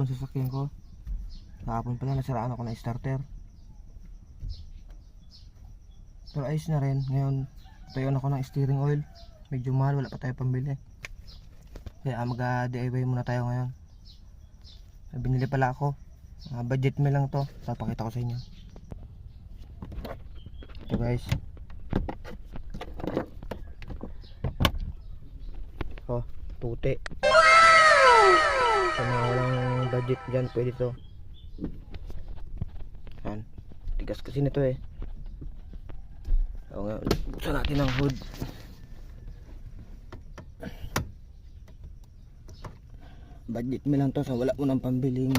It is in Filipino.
ng sasakyan ko. Kahapon pala nasiraan ako ng starter. Pero ayos na rin. Ngayon tayon ako ng steering oil. Medyo mahal, wala pa tayo pambili. Kaya mag-DIY muna tayo ngayon. Binili pala ako. Budget meal lang to. Papakita ko sa inyo. Ito guys. Oh, puti. Sa mga walang budget dyan, pwede to. Yan. Tigas kasi nito eh. So ngayon, buksan natin ang hood. Budget mo lang to, sa wala mo nang pambiling